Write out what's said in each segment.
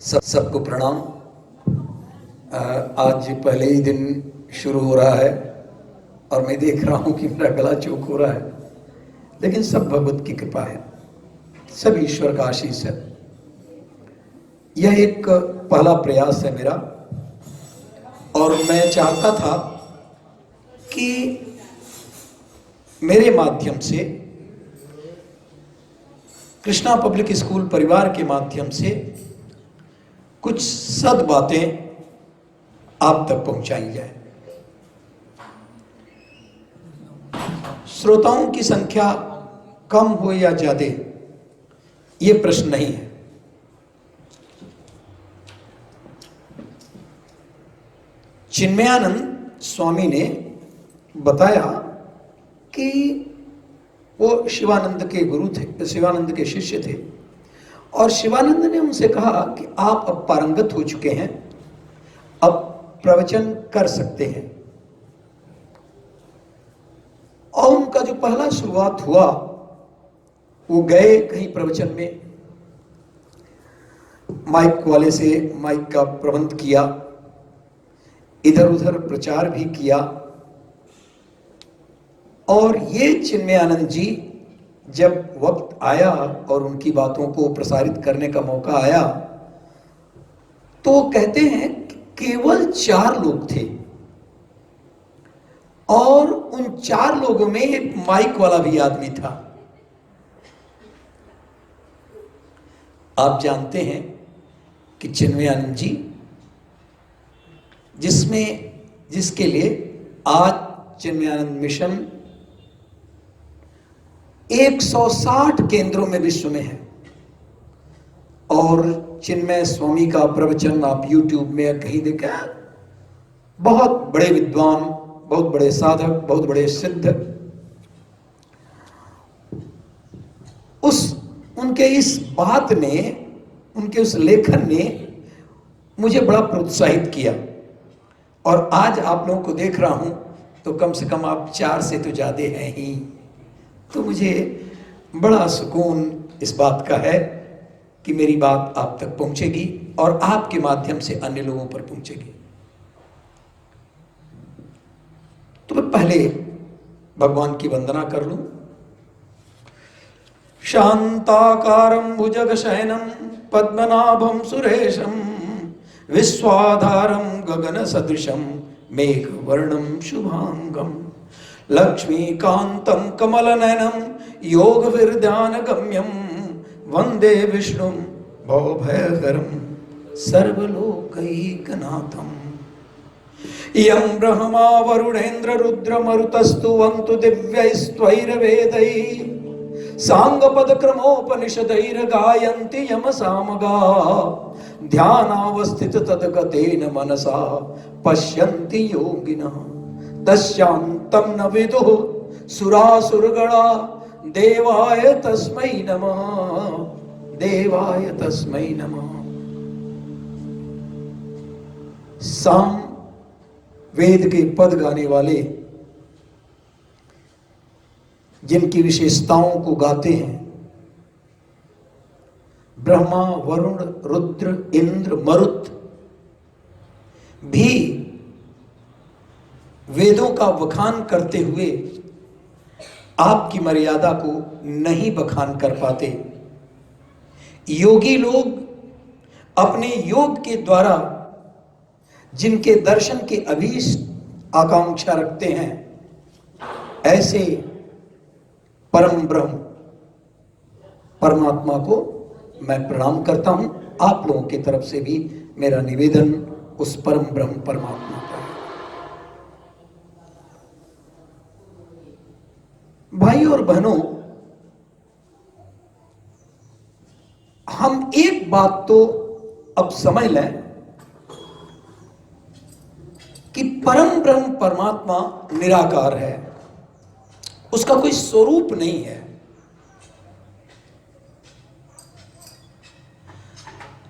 सबको प्रणाम। आज पहले ही दिन शुरू हो रहा है और मैं देख रहा हूं कि मेरा गला चोक हो रहा है, लेकिन सब भगवत की कृपा है, सब ईश्वर का आशीष है। यह एक पहला प्रयास है मेरा और मैं चाहता था कि मेरे माध्यम से, कृष्णा पब्लिक स्कूल परिवार के माध्यम से कुछ सद बातें आप तक पहुंचाई जाए। श्रोताओं की संख्या कम हो या ज्यादा, ये प्रश्न नहीं है। चिन्मयानंद स्वामी ने बताया कि वो शिवानंद के गुरु थे, शिवानंद के शिष्य थे, और शिवानंद ने उनसे कहा कि आप अब पारंगत हो चुके हैं, अब प्रवचन कर सकते हैं। और उनका जो पहला शुरुआत हुआ, वो गए कहीं प्रवचन में, माइक वाले से माइक का प्रबंध किया, इधर उधर प्रचार भी किया, और ये चिन्मयानंद जी जब वक्त आया और उनकी बातों को प्रसारित करने का मौका आया, तो कहते हैं कि केवल 4 लोग थे और उन 4 लोगों में एक माइक वाला भी आदमी था। आप जानते हैं कि चिन्मयानंद जी, जिसके लिए आज चिन्मयानंद मिशन 160 केंद्रों में विश्व में है, और चिन्मय स्वामी का प्रवचन आप YouTube में कहीं देखा, बहुत बड़े विद्वान, बहुत बड़े साधक, बहुत बड़े सिद्ध, उनके इस बात ने, उनके उस लेखन ने मुझे बड़ा प्रोत्साहित किया। और आज आप लोगों को देख रहा हूं तो कम से कम आप 4 से तो ज्यादा हैं ही, तो मुझे बड़ा सुकून इस बात का है कि मेरी बात आप तक पहुंचेगी और आपके माध्यम से अन्य लोगों पर पहुंचेगी। तो मैं पहले भगवान की वंदना कर लूं। शांताकारं भुजगशयनं पद्मनाभं सुरेशं विश्वाधारं गगन सदृशं मेघवर्णं शुभांगं लक्ष्मीकान्तं कमलनयनं योगविर्ध्यानगम्यं वन्दे विष्णुं भवभयहरं सर्वलोकैकनाथम्। यं ब्रह्मा वरुणेन्द्र रुद्रमरुतस्तुवन्तु दिव्यैस्त्वैरवेदैः साङ्गपदक्रमोपनिषदैर्गायन्ति यमसामगा ध्यानावस्थित तद्गतेन मनसा पश्यन्ति योगिनः तस्यान्तं न विदुः सुरासुरगणा देवाय तस्मै नमः, देवाय तस्मै नमः। साम वेद के पद गाने वाले, जिनकी विशेषताओं को गाते हैं, ब्रह्मा वरुण रुद्र इंद्र मरुत भी वेदों का बखान करते हुए आपकी मर्यादा को नहीं बखान कर पाते। योगी लोग अपने योग के द्वारा जिनके दर्शन के अभीष्ट आकांक्षा रखते हैं, ऐसे परम ब्रह्म परमात्मा को मैं प्रणाम करता हूं। आप लोगों की तरफ से भी मेरा निवेदन उस परम ब्रह्म परमात्मा का है। भाई और बहनों, हम एक बात तो अब समझ लें कि परम ब्रह्म परमात्मा निराकार है, उसका कोई स्वरूप नहीं है।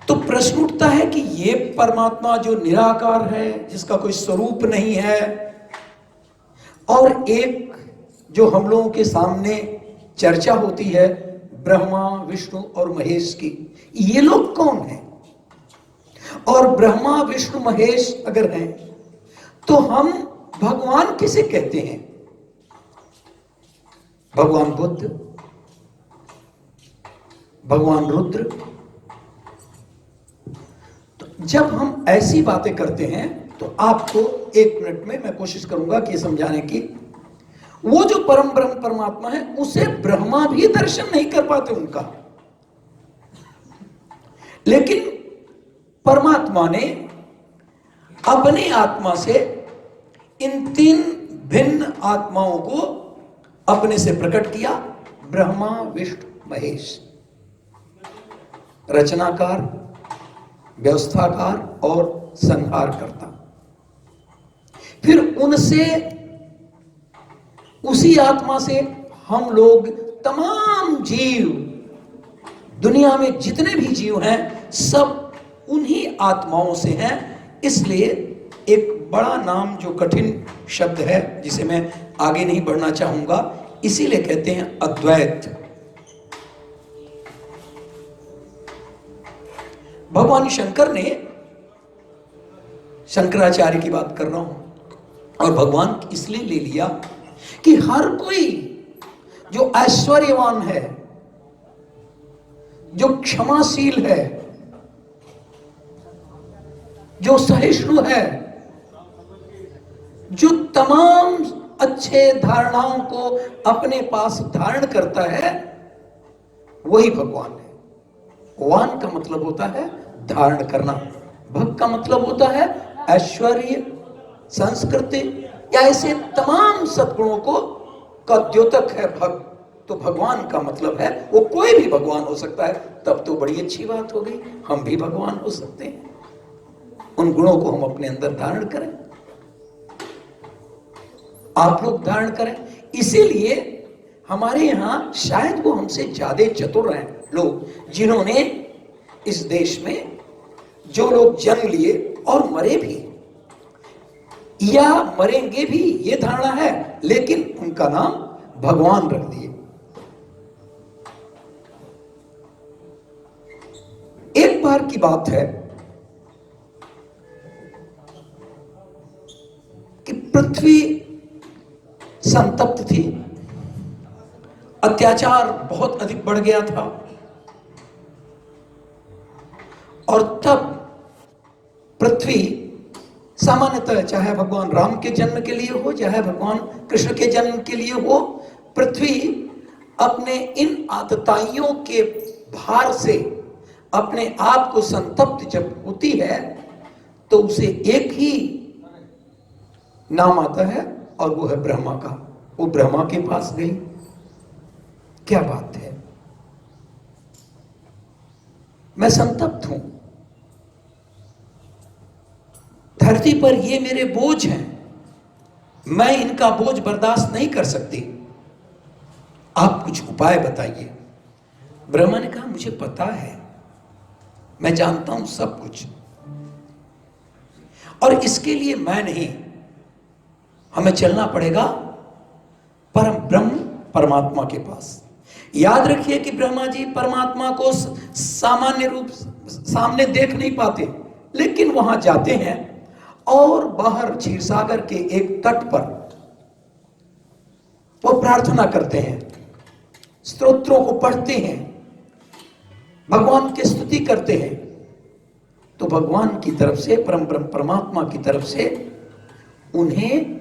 तो प्रश्न उठता है कि ये परमात्मा जो निराकार है, जिसका कोई स्वरूप नहीं है, और एक जो हम लोगों के सामने चर्चा होती है ब्रह्मा विष्णु और महेश की, ये लोग कौन हैं? और ब्रह्मा विष्णु महेश अगर हैं, तो हम भगवान किसे कहते हैं? भगवान बुद्ध, भगवान रुद्र। तो जब हम ऐसी बातें करते हैं तो आपको 1 मिनट में मैं कोशिश करूंगा कि समझाने की, वो जो परम ब्रह्म परमात्मा है उसे ब्रह्मा भी दर्शन नहीं कर पाते उनका, लेकिन परमात्मा ने अपनी आत्मा से इन 3 भिन्न आत्माओं को अपने से प्रकट किया। ब्रह्मा विष्णु महेश, रचनाकार, व्यवस्थाकार और संहार करता। फिर उनसे, उसी आत्मा से हम लोग, तमाम जीव, दुनिया में जितने भी जीव हैं सब उन्हीं आत्माओं से हैं। इसलिए एक बड़ा नाम जो कठिन शब्द है जिसे मैं आगे नहीं बढ़ना चाहूंगा, इसीलिए कहते हैं अद्वैत। भगवान शंकर ने, शंकराचार्य की बात कर रहा हूं, और भगवान इसलिए ले लिया कि हर कोई जो ऐश्वर्यवान है, जो क्षमाशील है, जो सहिष्णु है, जो तमाम अच्छे धारणाओं को अपने पास धारण करता है, वही भगवान है। वान का मतलब होता है धारण करना, भक्त का मतलब होता है ऐश्वर्य, संस्कृति, या ऐसे तमाम सद्गुणों को का द्योतक है भक्त। तो भगवान का मतलब है वो कोई भी भगवान हो सकता है। तब तो बड़ी अच्छी बात हो गई, हम भी भगवान हो सकते हैं। उन गुणों को हम अपने अंदर धारण करें, आप लोग धारण करें। इसीलिए हमारे यहां शायद वो हमसे ज्यादा चतुर हैं लोग, जिन्होंने इस देश में जो लोग जन्म लिए और मरे भी या मरेंगे भी, ये धारणा है, लेकिन उनका नाम भगवान रख दिए। एक बार की बात है कि पृथ्वी संतप्त थी, अत्याचार बहुत अधिक बढ़ गया था, और तब पृथ्वी सामान्यतः, चाहे भगवान राम के जन्म के लिए हो, चाहे भगवान कृष्ण के जन्म के लिए हो, पृथ्वी अपने इन आतताइयों के भार से अपने आप को संतप्त जब होती है तो उसे एक ही नाम आता है, और वो है ब्रह्मा का। वो ब्रह्मा के पास गई। क्या बात है, मैं संतप्त हूं, धरती पर ये मेरे बोझ हैं, मैं इनका बोझ बर्दाश्त नहीं कर सकती, आप कुछ उपाय बताइए। ब्रह्मा ने कहा मुझे पता है, मैं जानता हूं सब कुछ, और इसके लिए मैं नहीं, हमें चलना पड़ेगा परम ब्रह्म परमात्मा के पास। याद रखिए कि ब्रह्मा जी परमात्मा को सामान्य रूप सामने देख नहीं पाते, लेकिन वहां जाते हैं और बाहर क्षीरसागर के एक तट पर वो प्रार्थना करते हैं, स्तोत्रों को पढ़ते हैं, भगवान की स्तुति करते हैं। तो भगवान की तरफ से, परम ब्रह्म परमात्मा की तरफ से उन्हें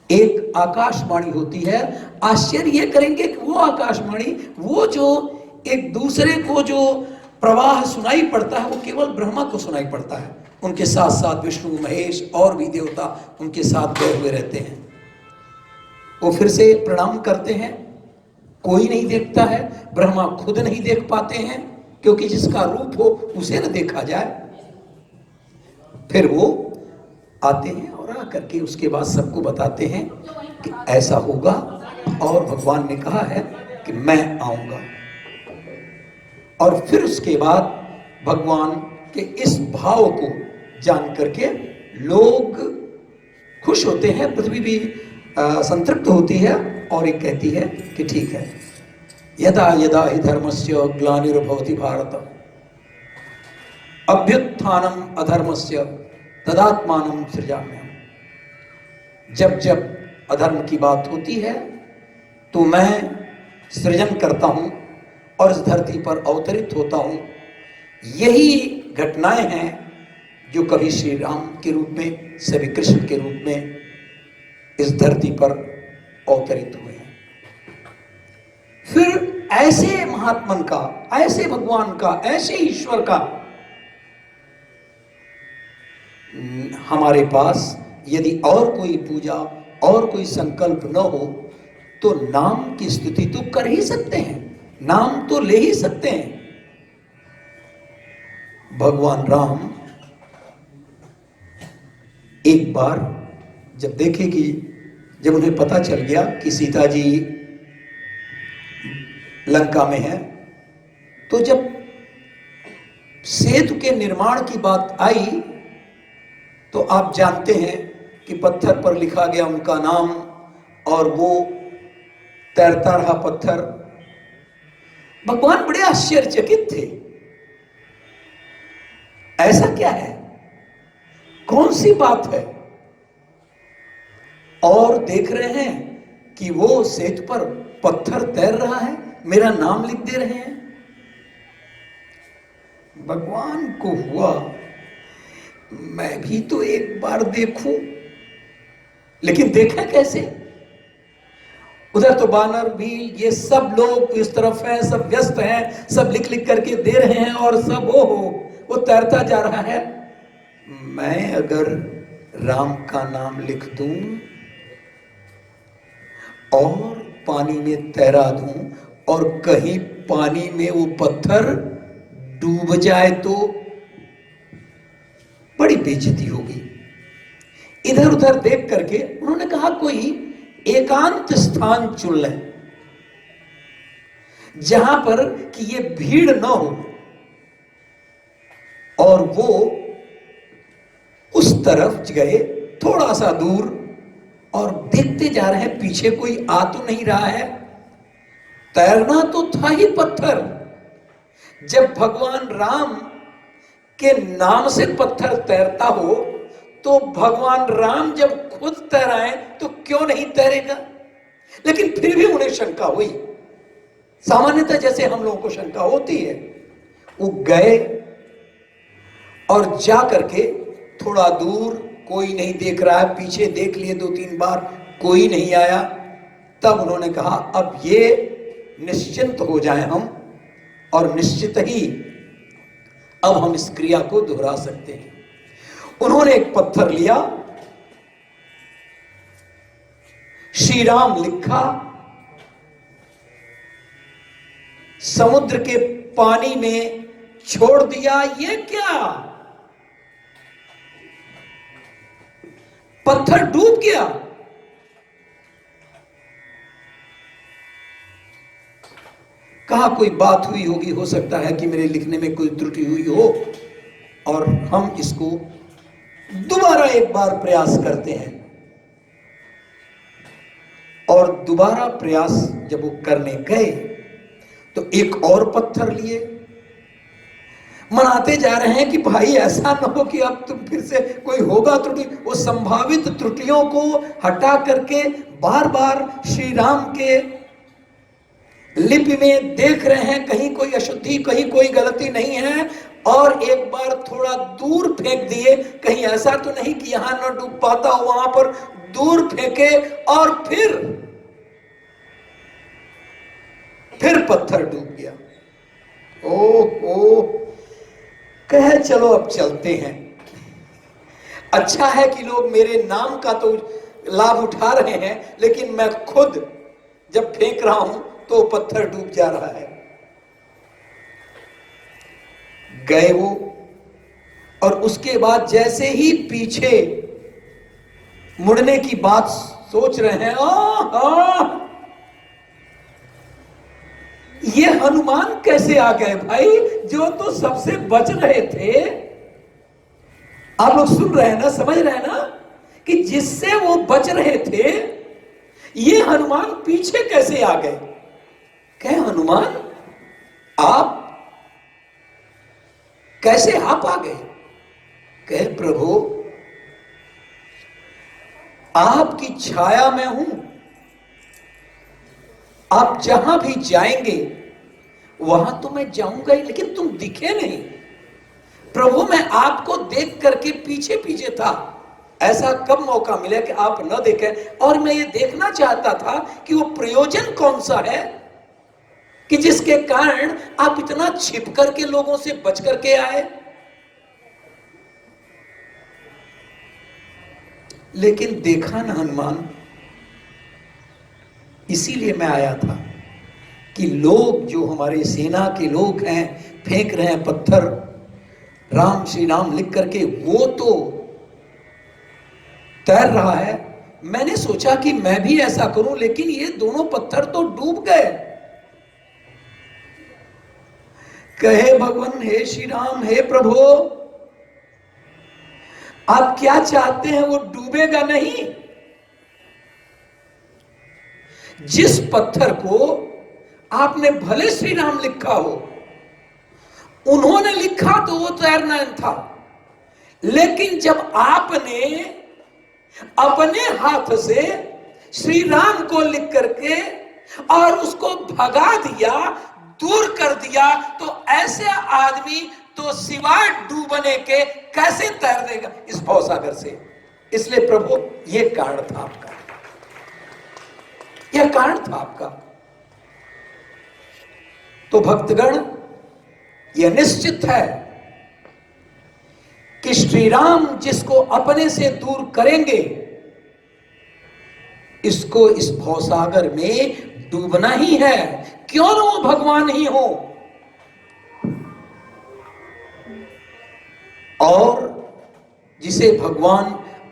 एक आकाशवाणी होती है। आश्चर्य ये करेंगे कि वो आकाशवाणी, वो जो एक दूसरे को जो प्रवाह सुनाई पड़ता है, वो केवल ब्रह्मा को सुनाई पड़ता है। उनके साथ साथ विष्णु महेश और भी देवता उनके साथ गए हुए रहते हैं। वो फिर से प्रणाम करते हैं, कोई नहीं देखता है, ब्रह्मा खुद नहीं देख पाते हैं, क्योंकि जिसका रूप हो उसे न देखा जाए। फिर वो आते हैं और आकर के उसके बाद सबको बताते हैं कि ऐसा होगा, और भगवान ने कहा है कि मैं आऊंगा। और फिर उसके बाद भगवान के इस भाव को जान करके लोग खुश होते हैं, पृथ्वी भी संतृप्त होती है, और ये कहती है कि ठीक है, यदा यदा हि धर्मस्य ग्लानिर्भवति भारत, अभ्युत्थानम अधर्मस्य तदात्मानं सृजाम्यहम्। जब जब अधर्म की बात होती है तो मैं सृजन करता हूं और इस धरती पर अवतरित होता हूं। यही घटनाएं हैं जो कभी श्री राम के रूप में, सभी कृष्ण के रूप में इस धरती पर अवतरित हुए हैं। फिर ऐसे महात्मन का, ऐसे भगवान का, ऐसे ईश्वर का हमारे पास यदि और कोई पूजा और कोई संकल्प न हो तो नाम की स्तुति तो कर ही सकते हैं, नाम तो ले ही सकते हैं। भगवान राम एक बार जब देखे कि जब उन्हें पता चल गया कि सीता जी लंका में है, तो जब सेतु के निर्माण की बात आई तो आप जानते हैं कि पत्थर पर लिखा गया उनका नाम और वो तैरता रहा पत्थर। भगवान बड़े आश्चर्यचकित थे, ऐसा क्या है, कौन सी बात है? और देख रहे हैं कि वो सेतु पर पत्थर तैर रहा है, मेरा नाम लिख दे रहे हैं। भगवान को हुआ मैं भी तो एक बार देखूं, लेकिन देखा कैसे? उधर तो बानर भी, ये सब लोग इस तरफ हैं, सब व्यस्त हैं, सब लिख लिख करके दे रहे हैं और सब वो तैरता जा रहा है। मैं अगर राम का नाम लिख दूं और पानी में तैरा दूं और कहीं पानी में वो पत्थर डूब जाए तो बड़ी बेइज्जती होगी। इधर उधर देख करके उन्होंने कहा कोई एकांत स्थान चुन लें जहां पर कि ये भीड़ न हो, और वो उस तरफ गए थोड़ा सा दूर और देखते जा रहे हैं पीछे कोई आ तो नहीं रहा है। तैरना तो था ही पत्थर। जब भगवान राम के नाम से पत्थर तैरता हो तो भगवान राम जब खुद तैराए तो क्यों नहीं तैरेगा? लेकिन फिर भी उन्हें शंका हुई, सामान्यतः जैसे हम लोगों को शंका होती है। वो गए और जा करके थोड़ा दूर, कोई नहीं देख रहा है, पीछे देख लिए 2-3 बार, कोई नहीं आया। तब उन्होंने कहा अब ये निश्चिंत हो जाए हम, और निश्चित ही अब हम इस क्रिया को दोहरा सकते हैं। उन्होंने एक पत्थर लिया, श्री राम लिखा, समुद्र के पानी में छोड़ दिया। ये क्या, पत्थर डूब गया। कहा कोई बात हुई होगी, हो सकता है कि मेरे लिखने में कोई त्रुटि हुई हो, और हम इसको दोबारा एक बार प्रयास करते हैं। और दोबारा प्रयास जब वो करने गए तो एक और पत्थर लिए, मनाते जा रहे हैं कि भाई ऐसा न हो कि अब तुम फिर से कोई होगा त्रुटि। वो संभावित त्रुटियों को हटा करके बार बार श्री राम के लिपि में देख रहे हैं कहीं कोई अशुद्धि, कहीं कोई गलती नहीं है। और एक बार थोड़ा दूर फेंक दिए, कहीं ऐसा तो नहीं कि यहां न डूब पाता हो, वहां पर दूर फेंके और फिर पत्थर डूब गया। ओ कहे चलो अब चलते हैं। अच्छा है कि लोग मेरे नाम का तो लाभ उठा रहे हैं, लेकिन मैं खुद जब फेंक रहा हूं तो पत्थर डूब जा रहा है। गए वो, और उसके बाद जैसे ही पीछे मुड़ने की बात सोच रहे हैं, ये हनुमान कैसे आ गए भाई, जो तो सबसे बच रहे थे। आप लोग सुन रहे हैं ना, समझ रहे हैं ना कि जिससे वो बच रहे थे, ये हनुमान पीछे कैसे आ गए? कहे हनुमान आप कैसे आप आ गए? कहे प्रभु आपकी छाया में हूं, आप जहां भी जाएंगे वहां तो मैं जाऊंगा ही, लेकिन तुम दिखे नहीं। प्रभु मैं आपको देख करके पीछे पीछे था, ऐसा कब मौका मिला कि आप न देखें? और मैं ये देखना चाहता था कि वो प्रयोजन कौन सा है कि जिसके कारण आप इतना छिप करके लोगों से बच करके आए। लेकिन देखा ना हनुमान, इसीलिए मैं आया था कि लोग जो हमारे सेना के लोग हैं फेंक रहे हैं पत्थर राम श्री राम लिख करके, वो तो तैर रहा है। मैंने सोचा कि मैं भी ऐसा करूं, लेकिन ये दोनों पत्थर तो डूब गए। कहे भगवान हे श्री राम, हे प्रभु आप क्या चाहते हैं? वो डूबेगा नहीं। जिस पत्थर को आपने भले श्री राम लिखा हो, उन्होंने लिखा तो वो तैरना था, लेकिन जब आपने अपने हाथ से श्री राम को लिख करके और उसको भगा दिया, दूर कर दिया, तो ऐसे आदमी तो सिवाय डूबने के कैसे तैर देगा इस भवसागर से? इसलिए प्रभु यह कारण था आपका, यह कारण था आपका। तो भक्तगण यह निश्चित है कि श्री राम जिसको अपने से दूर करेंगे, इसको इस भवसागर में डूबना ही है, क्यों न वो भगवान ही हो। और जिसे भगवान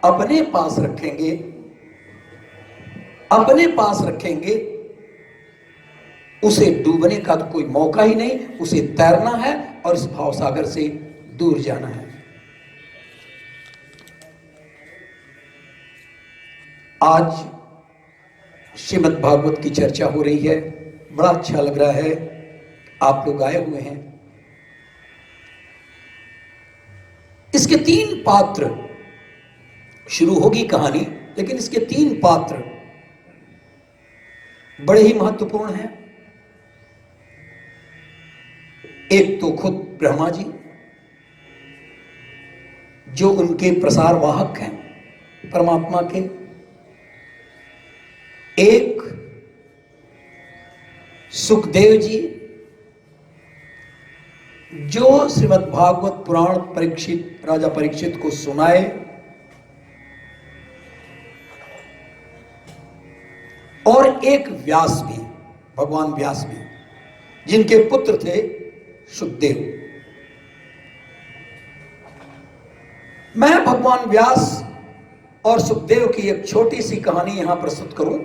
अपने पास रखेंगे, अपने पास रखेंगे, उसे डूबने का तो कोई मौका ही नहीं, उसे तैरना है और इस भवसागर से दूर जाना है। आज श्रीमद् भागवत की चर्चा हो रही है, बड़ा अच्छा लग रहा है, आप लोग आए हुए हैं। इसके 3 पात्र, शुरू होगी कहानी, लेकिन इसके 3 पात्र बड़े ही महत्वपूर्ण हैं। एक तो खुद ब्रह्मा जी, जो उनके प्रसार वाहक हैं परमात्मा के। एक सुखदेव जी, जो श्रीमद् भागवत पुराण राजा परीक्षित को सुनाए। और एक व्यास भी, भगवान व्यास भी, जिनके पुत्र थे सुखदेव। मैं भगवान व्यास और सुखदेव की एक छोटी सी कहानी यहां प्रस्तुत करूं।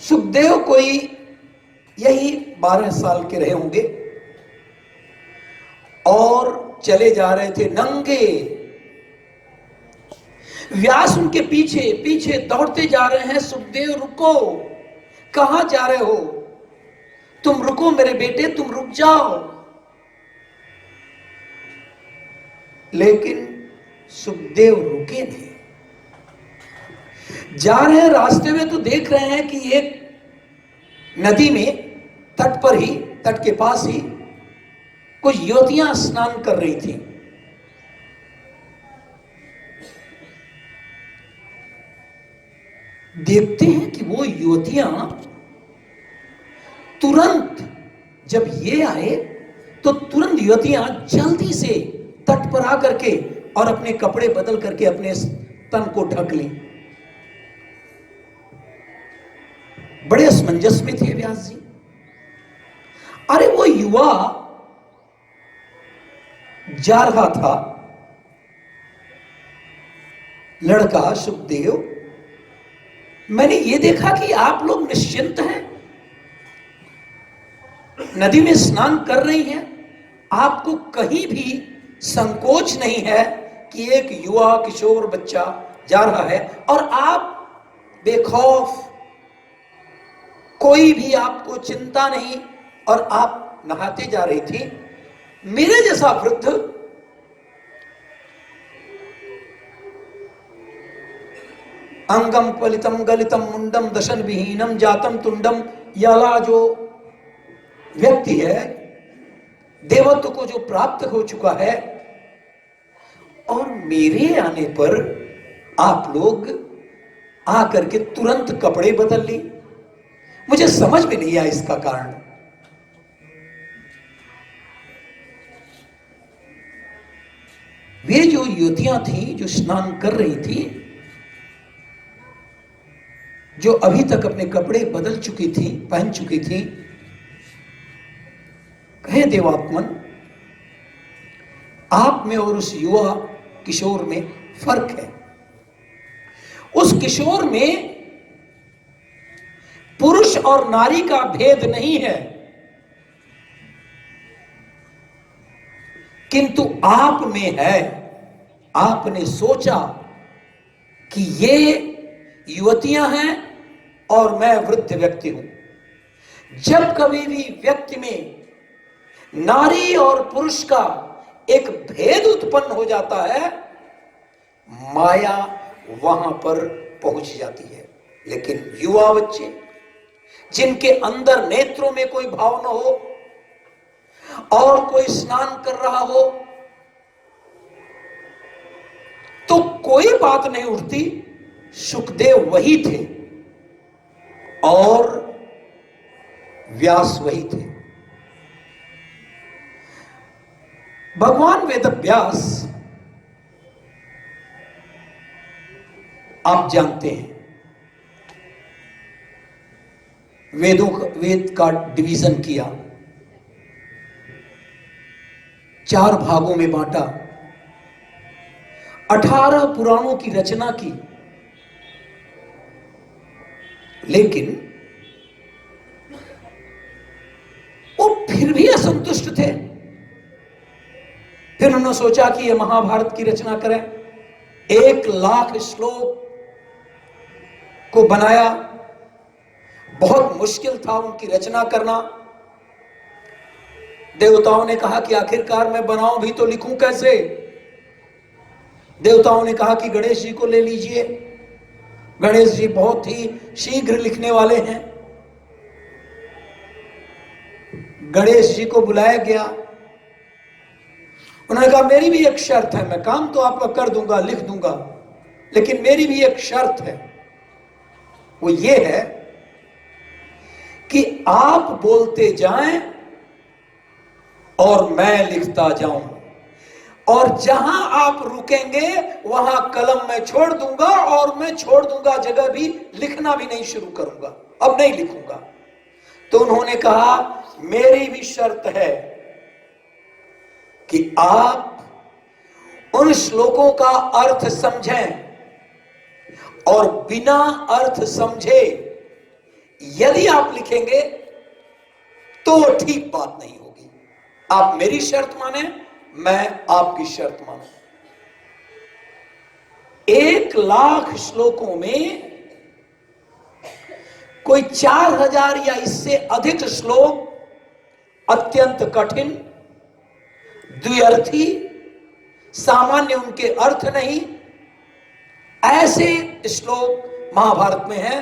सुखदेव कोई यही 12 साल के रहे होंगे और चले जा रहे थे नंगे। व्यास उनके पीछे पीछे दौड़ते जा रहे हैं, सुखदेव रुको, कहां जा रहे हो? तुम रुको मेरे बेटे, तुम रुक जाओ। लेकिन सुखदेव रुके नहीं। जा रहे हैं, रास्ते में तो देख रहे हैं कि एक नदी में, तट पर ही, तट के पास ही कुछ युवतियां स्नान कर रही थी। देखते हैं कि वो युवतियां तुरंत, जब ये आए तो तुरंत युवतियां जल्दी से तट पर आकर के और अपने कपड़े बदल करके अपने तन को ढक ली। बड़े असमंजस में थे व्यास जी। अरे वो युवा जा रहा था, लड़का सुखदेव, मैंने ये देखा कि आप लोग निश्चिंत हैं, नदी में स्नान कर रही हैं, आपको कहीं भी संकोच नहीं है कि एक युवा किशोर बच्चा जा रहा है और आप बेखौफ, कोई भी आपको चिंता नहीं, और आप नहाते जा रही थी, मेरे जैसा वृद्ध अंगम पलितम गलितम मुंडम दशन विहीनम जातम तुंडम, याला जो व्यक्ति है, देवत्व को जो प्राप्त हो चुका है, और मेरे आने पर आप लोग आकर के तुरंत कपड़े बदल ली। मुझे समझ में नहीं आया इसका कारण। वे जो युवतियां थी जो स्नान कर रही थी, जो अभी तक अपने कपड़े बदल चुकी थी, पहन चुकी थी, कहे देवात्मन, आप में और उस युवा किशोर में फर्क है। उस किशोर में पुरुष और नारी का भेद नहीं है, किंतु आप में है। आपने सोचा कि ये युवतियां हैं और मैं वृद्ध व्यक्ति हूं। जब कभी भी व्यक्ति में नारी और पुरुष का एक भेद उत्पन्न हो जाता है, माया वहां पर पहुंच जाती है। लेकिन युवा बच्चे जिनके अंदर नेत्रों में कोई भाव न हो और कोई स्नान कर रहा हो तो कोई बात नहीं उठती। सुखदेव वही थे और व्यास वही थे। भगवान वेदव्यास, आप जानते हैं, वेद का डिवीजन किया, 4 भागों में बांटा, 18 पुराणों की रचना की। लेकिन वो फिर भी असंतुष्ट थे। फिर उन्होंने सोचा कि ये महाभारत की रचना करें। 1 लाख श्लोक को बनाया। बहुत मुश्किल था उनकी रचना करना। देवताओं ने कहा कि आखिरकार मैं बनाऊं भी तो लिखूं कैसे। देवताओं ने कहा कि गणेश जी को ले लीजिए, गणेश जी बहुत ही शीघ्र लिखने वाले हैं। गणेश जी को बुलाया गया। उन्होंने कहा मेरी भी एक शर्त है, मैं काम तो आपका कर दूंगा, लिख दूंगा, लेकिन मेरी भी एक शर्त है। वो ये है कि आप बोलते जाएं और मैं लिखता जाऊं, और जहां आप रुकेंगे वहां कलम मैं छोड़ दूंगा, और मैं छोड़ दूंगा जगह भी लिखना भी नहीं शुरू करूंगा, अब नहीं लिखूंगा। तो उन्होंने कहा मेरी भी शर्त है कि आप उन श्लोकों का अर्थ समझें, और बिना अर्थ समझे यदि आप लिखेंगे तो ठीक बात नहीं होगी। आप मेरी शर्त माने, मैं आपकी शर्त मानू। 1 लाख श्लोकों में कोई 4000 या इससे अधिक श्लोक अत्यंत कठिन, द्व्यर्थी, सामान्य उनके अर्थ नहीं, ऐसे श्लोक महाभारत में हैं।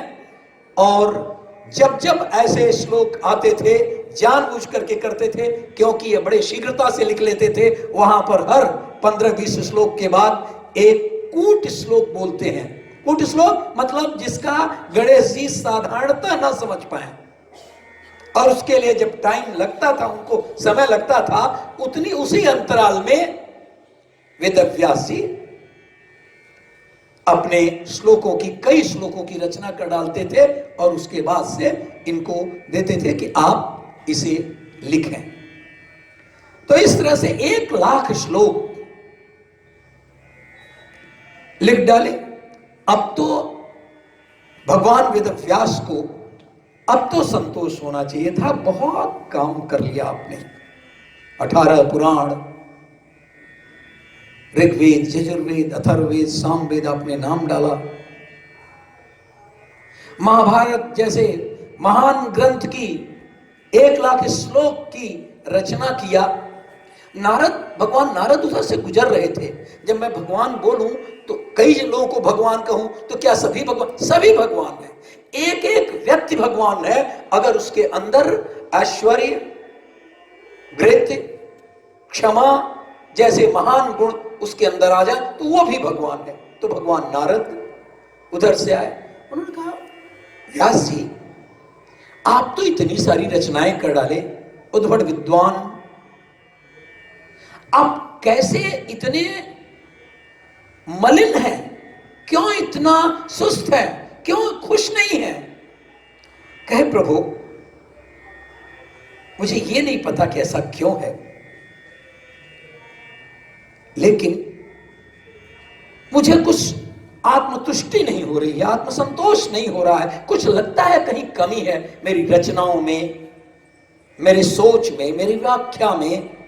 और जब जब ऐसे श्लोक आते थे जानबूझ करके करते थे, क्योंकि ये बड़े शीघ्रता से लिख लेते थे। वहां पर हर 15-20 श्लोक के बाद एक कूट श्लोक बोलते हैं। कूट श्लोक मतलब जिसका गणेश जी साधारणतः न समझ पाए, और उसके लिए जब टाइम लगता था, उनको समय लगता था, उसी अंतराल में वेदव्यास जी अपने श्लोकों की, कई श्लोकों की रचना कर डालते थे, और उसके बाद से इनको देते थे कि आप इसे लिखें। तो इस तरह से 1 लाख श्लोक लिख डाले। अब तो भगवान वेदव्यास को अब तो संतोष होना चाहिए था। बहुत काम कर लिया आपने। 18 पुराण, ऋग्वेद, यजुर्वेद, अथर्ववेद, सामवेद आपने नाम डाला। महाभारत जैसे महान ग्रंथ की 1 लाख श्लोक की रचना किया। भगवान नारद उधर से गुजर रहे थे। जब मैं भगवान बोलूं तो कई लोगों को भगवान कहूं तो क्या सभी भगवान? सभी भगवान है। एक एक व्यक्ति भगवान है। अगर उसके अंदर ऐश्वर्य, वृत्ति, क्षमा जैसे महान गुण उसके अंदर आ जाए तो वो भी भगवान है। तो भगवान नारद उधर से आए। उन्होंने कहा, व्यास जी आप तो इतनी सारी रचनाएं कर डाले, उद्भट विद्वान, आप कैसे इतने मलिन हैं? क्यों इतना सुस्त है? क्यों खुश नहीं है? कहे, प्रभु मुझे ये नहीं पता कि ऐसा क्यों है, लेकिन मुझे कुछ आत्मतुष्टि नहीं हो रही है, आत्मसंतोष नहीं हो रहा है। कुछ लगता है कहीं कमी है मेरी रचनाओं में, मेरी सोच में, मेरी व्याख्या में।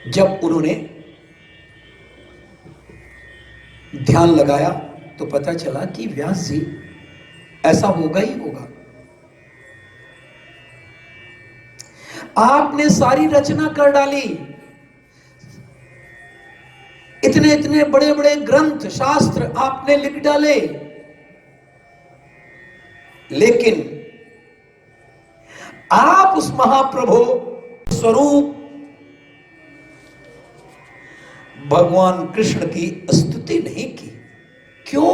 जब उन्होंने ध्यान लगाया तो पता चला कि व्यास जी ऐसा होगा ही होगा। आपने सारी रचना कर डाली, इतने इतने बड़े बड़े ग्रंथ शास्त्र आपने लिख डाले, लेकिन आप उस महाप्रभु स्वरूप भगवान कृष्ण की स्तुति नहीं की। क्यों?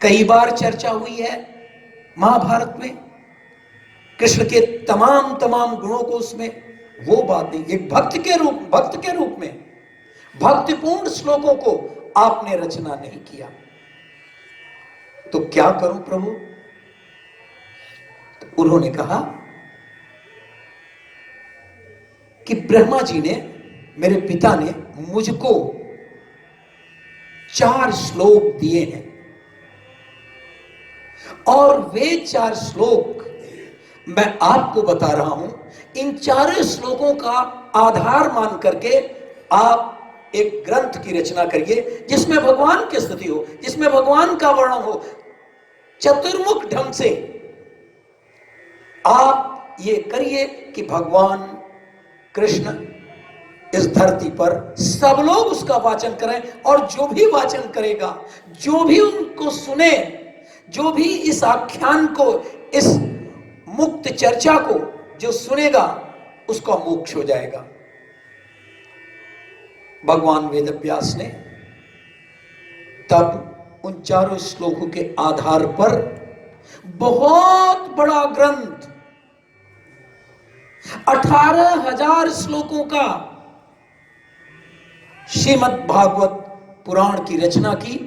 कई बार चर्चा हुई है महाभारत में कृष्ण के तमाम तमाम गुणों को, उसमें वो बात नहीं। एक भक्त के रूप में भक्तिपूर्ण श्लोकों को आपने रचना नहीं किया, तो क्या करूं प्रभु? तो उन्होंने कहा कि ब्रह्मा जी ने, मेरे पिता ने मुझको 4 श्लोक दिए हैं, और वे 4 श्लोक मैं आपको बता रहा हूं। इन 4 श्लोकों का आधार मान करके आप एक ग्रंथ की रचना करिए जिसमें भगवान की स्तुति हो, जिसमें भगवान का वर्णन हो। चतुर्मुख ढंग से आप ये करिए कि भगवान कृष्ण इस धरती पर सब लोग उसका वाचन करें, और जो भी वाचन करेगा, जो भी उनको सुने, जो भी इस आख्यान को, इस मुक्त चर्चा को जो सुनेगा, उसका मोक्ष हो जाएगा। भगवान वेदव्यास ने तब उन 4 श्लोकों के आधार पर बहुत बड़ा ग्रंथ 18,000 श्लोकों का श्रीमद् भागवत पुराण की रचना की।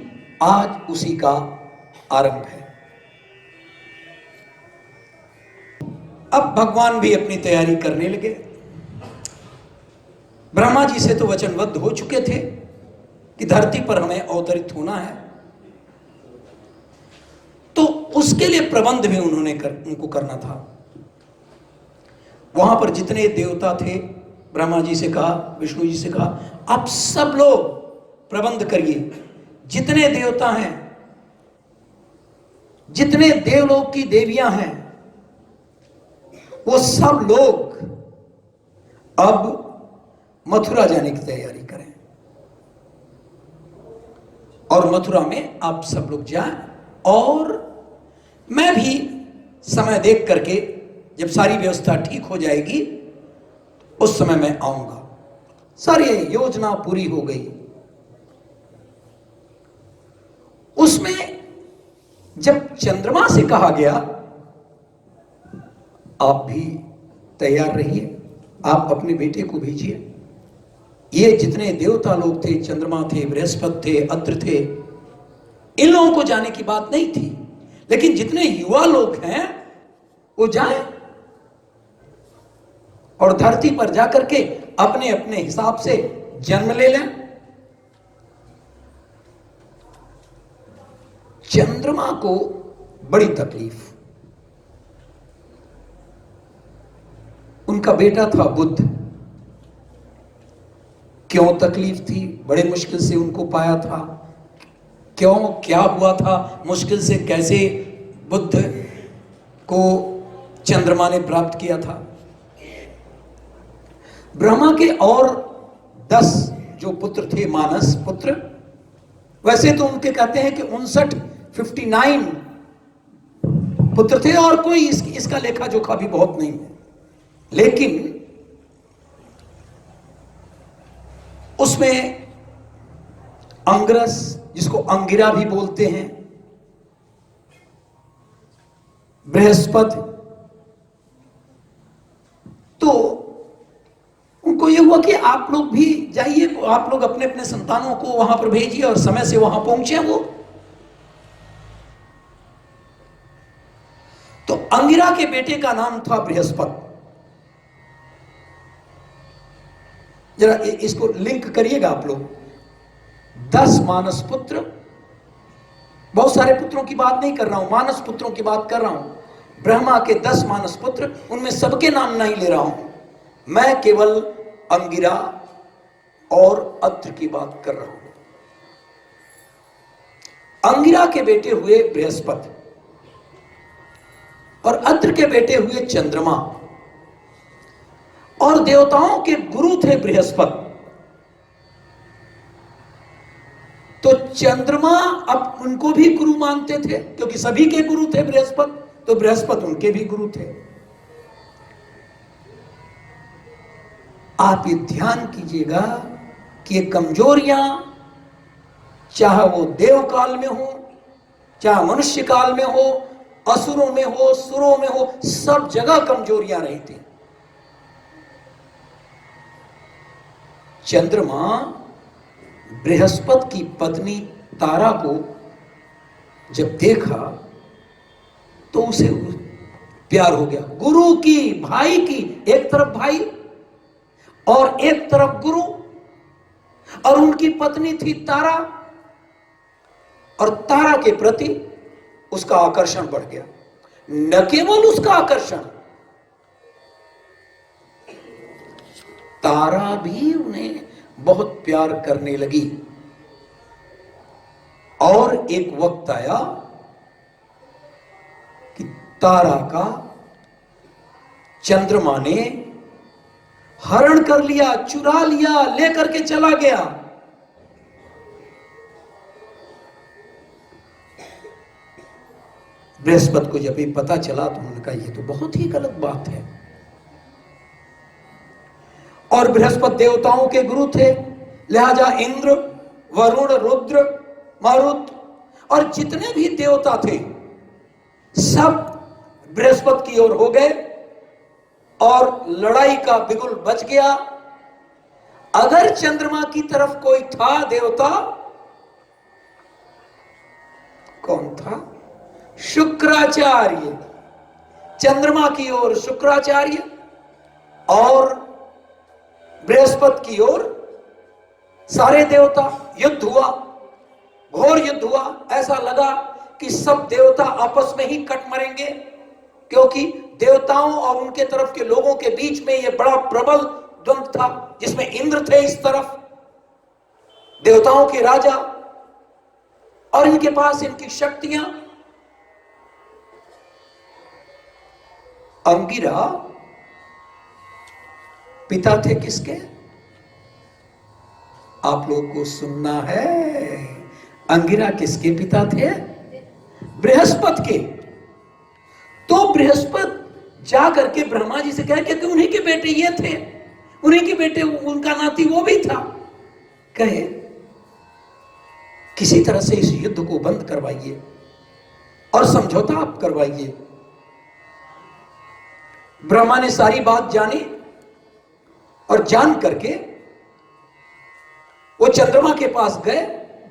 आज उसी का आरंभ है। अब भगवान भी अपनी तैयारी करने लगे। ब्रह्मा जी से तो वचनबद्ध हो चुके थे कि धरती पर हमें अवतरित होना है, तो उसके लिए प्रबंध भी उनको करना था। वहां पर जितने देवता थे, ब्रह्मा जी से कहा, विष्णु जी से कहा, आप सब लोग प्रबंध करिए। जितने देवता हैं, जितने देवलोक की देवियां हैं, वो सब लोग अब मथुरा जाने की तैयारी करें, और मथुरा में आप सब लोग जाएं, और मैं भी समय देख करके जब सारी व्यवस्था ठीक हो जाएगी उस समय मैं आऊंगा। सारी योजना पूरी हो गई। उसमें जब चंद्रमा से कहा गया आप भी तैयार रहिए, आप अपने बेटे को भेजिए। ये जितने देवता लोग थे, चंद्रमा थे, बृहस्पति थे, अत्र थे, इन लोगों को जाने की बात नहीं थी, लेकिन जितने युवा लोग हैं वो जाएं और धरती पर जाकर के अपने अपने हिसाब से जन्म ले लें। चंद्रमा को बड़ी तकलीफ, उनका बेटा था बुध। क्यों तकलीफ थी? बड़े मुश्किल से उनको पाया था। क्यों, क्या हुआ था? मुश्किल से कैसे बुध को चंद्रमा ने प्राप्त किया था। ब्रह्मा के और 10 जो पुत्र थे, मानस पुत्र, वैसे तो उनके कहते हैं कि 59 पुत्र थे और कोई इसका लेखा जोखा भी बहुत नहीं है, लेकिन उसमें अंगिरस, जिसको अंगिरा भी बोलते हैं, बृहस्पति, तो उनको ये हुआ कि आप लोग भी जाइए, आप लोग अपने अपने संतानों को वहां पर भेजिए और समय से वहां पहुंचे वो। तो अंगिरा के बेटे का नाम था बृहस्पति। जरा इसको लिंक करिएगा आप लोग। 10 मानस पुत्र, बहुत सारे पुत्रों की बात नहीं कर रहा हूं, मानस पुत्रों की बात कर रहा हूं। ब्रह्मा के 10 मानस पुत्र, उनमें सबके नाम नहीं ले रहा हूं, मैं केवल अंगिरा और अत्र की बात कर रहा हूं। अंगिरा के बेटे हुए बृहस्पति और अत्र के बेटे हुए चंद्रमा, और देवताओं के गुरु थे बृहस्पति। तो चंद्रमा अब उनको भी गुरु मानते थे, क्योंकि सभी के गुरु थे बृहस्पति, तो बृहस्पति उनके भी गुरु थे। आप ये ध्यान कीजिएगा कि ये कमजोरियां, चाहे वो देव काल में हो, चाहे मनुष्य काल में हो, असुरों में हो, सुरों में हो, सब जगह कमजोरियां रही थी। चंद्रमा बृहस्पति की पत्नी तारा को जब देखा तो उसे प्यार हो गया। गुरु की, भाई की, एक तरफ भाई और एक तरफ गुरु, और उनकी पत्नी थी तारा, और तारा के प्रति उसका आकर्षण बढ़ गया। न केवल उसका आकर्षण, तारा भी उन्हें बहुत प्यार करने लगी। और एक वक्त आया कि तारा का चंद्रमा ने हरण कर लिया, चुरा लिया, लेकर के चला गया। बृहस्पति को जब ये पता चला तो उन्होंने कहा ये तो बहुत ही गलत बात है। और बृहस्पति देवताओं के गुरु थे, लिहाजा इंद्र, वरुण, रुद्र, मारुत और जितने भी देवता थे सब बृहस्पति की ओर हो गए और लड़ाई का बिगुल बच गया। अगर चंद्रमा की तरफ कोई था देवता, कौन था? शुक्राचार्य। चंद्रमा की ओर शुक्राचार्य और बृहस्पति की ओर सारे देवता। युद्ध हुआ, घोर युद्ध हुआ। ऐसा लगा कि सब देवता आपस में ही कट मरेंगे, क्योंकि देवताओं और उनके तरफ के लोगों के बीच में यह बड़ा प्रबल द्वंद्व था, जिसमें इंद्र थे इस तरफ, देवताओं के राजा, और इनके पास इनकी शक्तियां। अंगिरा पिता थे किसके? आप लोग को सुनना है। अंगिरा किसके पिता थे? बृहस्पति के। तो बृहस्पति जा करके ब्रह्मा जी से कहे कि उन्हीं के बेटे ये थे, उन्हीं के बेटे, उनका नाती वो भी था। कहे किसी तरह से इस युद्ध को बंद करवाइए और समझौता आप करवाइए। ब्रह्मा ने सारी बात जानी और जान करके वो चंद्रमा के पास गए,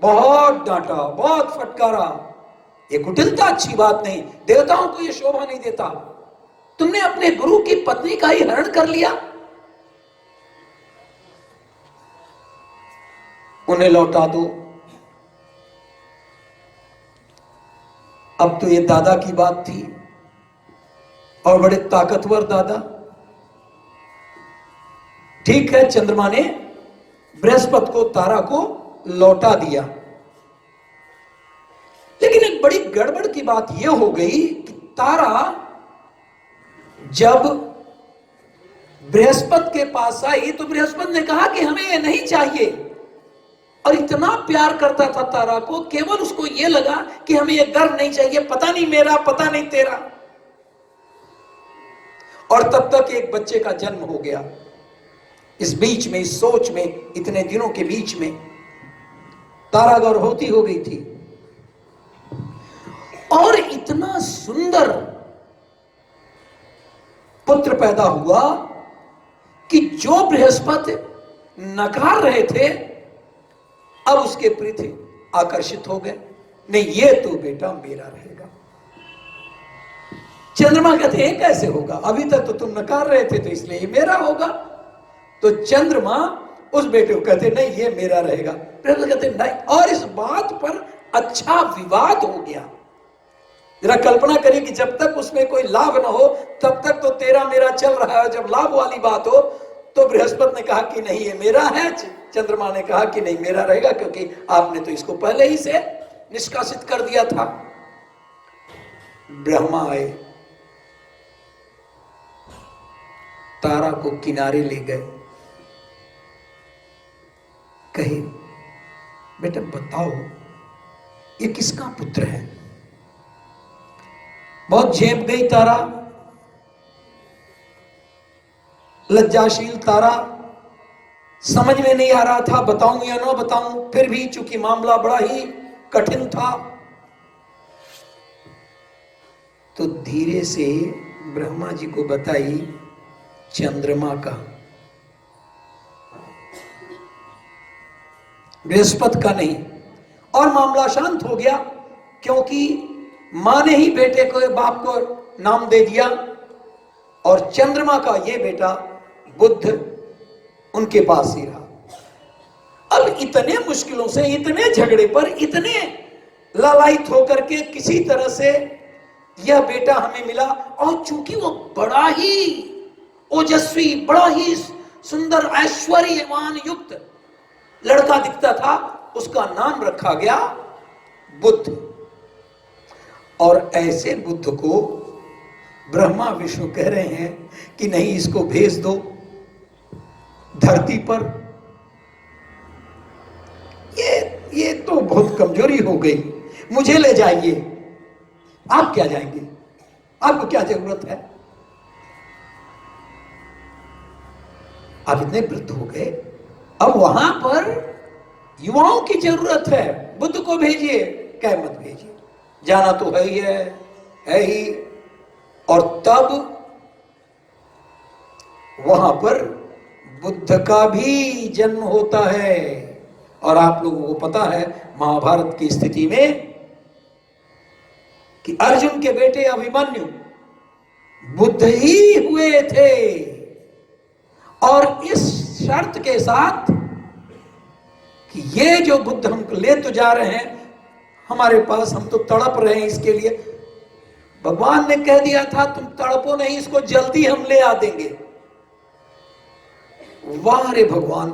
बहुत डांटा, बहुत फटकारा। ये कुटिलता अच्छी बात नहीं, देवताओं को ये शोभा नहीं देता। तुमने अपने गुरु की पत्नी का ही हरण कर लिया, उन्हें लौटा दो। अब तो ये दादा की बात थी और बड़े ताकतवर दादा। ठीक है, चंद्रमा ने बृहस्पति को, तारा को लौटा दिया। लेकिन एक बड़ी गड़बड़ की बात यह हो गई कि तारा जब बृहस्पति के पास आई तो बृहस्पति ने कहा कि हमें ये नहीं चाहिए, और इतना प्यार करता था तारा को, केवल उसको ये लगा कि हमें ये गर्व नहीं चाहिए, पता नहीं मेरा पता नहीं तेरा। और तब तक एक बच्चे का जन्म हो गया। इस बीच में, इस सोच में, इतने दिनों के बीच में तारा गर्भवती हो गई थी, और इतना सुंदर पुत्र पैदा हुआ कि जो बृहस्पति नकार रहे थे अब उसके प्रति आकर्षित हो गए। नहीं, ये तो बेटा मेरा रहेगा। चंद्रमा कहते हैं कैसे होगा, अभी तक तो तुम नकार रहे थे तो इसलिए ये मेरा होगा। तो चंद्रमा उस बेटे को कहते नहीं ये मेरा रहेगा, बृहस्पति कहते नहीं। और इस बात पर अच्छा विवाद हो गया। जरा कल्पना करिए कि जब तक उसमें कोई लाभ ना हो तब तक तो तेरा मेरा चल रहा है, जब लाभ वाली बात हो तो बृहस्पति ने कहा कि नहीं ये मेरा है, चंद्रमा ने कहा कि नहीं मेरा रहेगा, क्योंकि आपने तो इसको पहले ही से निष्कासित कर दिया था। ब्रह्मा आए, तारा को किनारे ले गए, कहे बेटा बताओ ये किसका पुत्र है। बहुत झेप गई तारा, लज्जाशील तारा, समझ में नहीं आ रहा था बताऊं या ना बताऊं। फिर भी चूंकि मामला बड़ा ही कठिन था तो धीरे से ब्रह्मा जी को बताई चंद्रमा का, बृहस्पति का नहीं। और मामला शांत हो गया, क्योंकि मां ने ही बेटे को, बाप को नाम दे दिया, और चंद्रमा का ये बेटा बुध उनके पास ही रहा। अब इतने मुश्किलों से, इतने झगड़े पर, इतने लालायित होकर के किसी तरह से यह बेटा हमें मिला। और चूंकि वो बड़ा ही ओजस्वी, बड़ा ही सुंदर, ऐश्वर्यवान युक्त लड़का दिखता था, उसका नाम रखा गया बुध। और ऐसे बुध को ब्रह्मा विष्णु कह रहे हैं कि नहीं इसको भेज दो धरती पर। ये तो बहुत कमजोरी हो गई, मुझे ले जाइए। आप क्या जाएंगे, आपको क्या जरूरत है, आप इतने वृद्ध हो गए, अब वहां पर युवाओं की जरूरत है, बुद्ध को भेजिए। क्या मत भेजिए, जाना तो है ही। और तब वहां पर बुद्ध का भी जन्म होता है। और आप लोगों को पता है महाभारत की स्थिति में कि अर्जुन के बेटे अभिमन्यु बुद्ध ही हुए थे। और इस शर्त के साथ कि ये जो बुद्ध हमको ले तो जा रहे हैं हमारे पास, हम तो तड़प रहे हैं इसके लिए। भगवान ने कह दिया था तुम तड़पो नहीं, इसको जल्दी हम ले आ देंगे। वाह रे भगवान,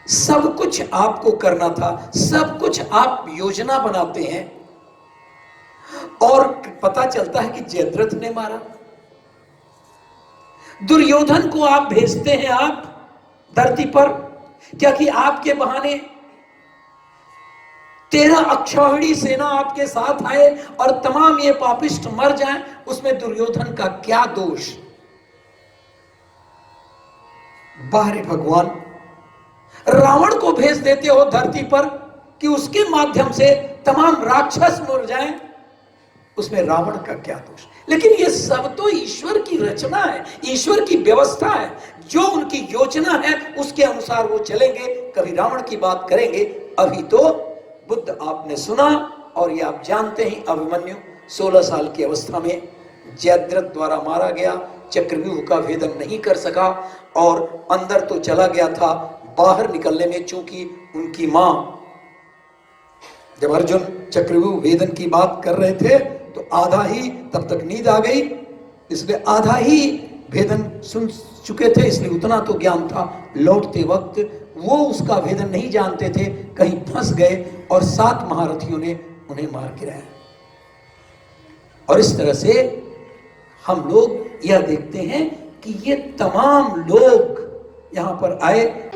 सब कुछ आपको करना था, सब कुछ आप योजना बनाते हैं, और पता चलता है कि जयद्रथ ने मारा। दुर्योधन को आप भेजते हैं आप धरती पर, क्या कि आपके बहाने 13 अक्षौहिणी सेना आपके साथ आए और तमाम ये पापिष्ट मर जाएं, उसमें दुर्योधन का क्या दोष। बाहरे भगवान, रावण को भेज देते हो धरती पर कि उसके माध्यम से तमाम राक्षस मर जाएं, उसमें रावण का क्या दोष। लेकिन ये सब तो ईश्वर की रचना है, ईश्वर की व्यवस्था है, जो उनकी योजना है उसके अनुसार वो चलेंगे। कभी रावण की बात करेंगे। अभी तो बुद्ध आपने सुना, और ये आप जानते हैं अभिमन्यु 16 साल की अवस्था में जयद्रथ द्वारा मारा गया, चक्रव्यूह का भेदन नहीं कर सका, और अंदर तो चला गया था, बाहर निकलने में चूंकि उनकी मां, जब अर्जुन चक्रव्यूह भेदन की बात कर रहे थे तो आधा ही, तब तक नींद आ गई, इसलिए आधा ही भेदन सुन चुके थे, इसलिए उतना तो ज्ञान था। लौटते वक्त वो उसका भेदन नहीं जानते थे, कहीं फंस गए और 7 महारथियों ने उन्हें मार गिराया। और इस तरह से हम लोग यह देखते हैं कि ये तमाम लोग यहाँ पर आए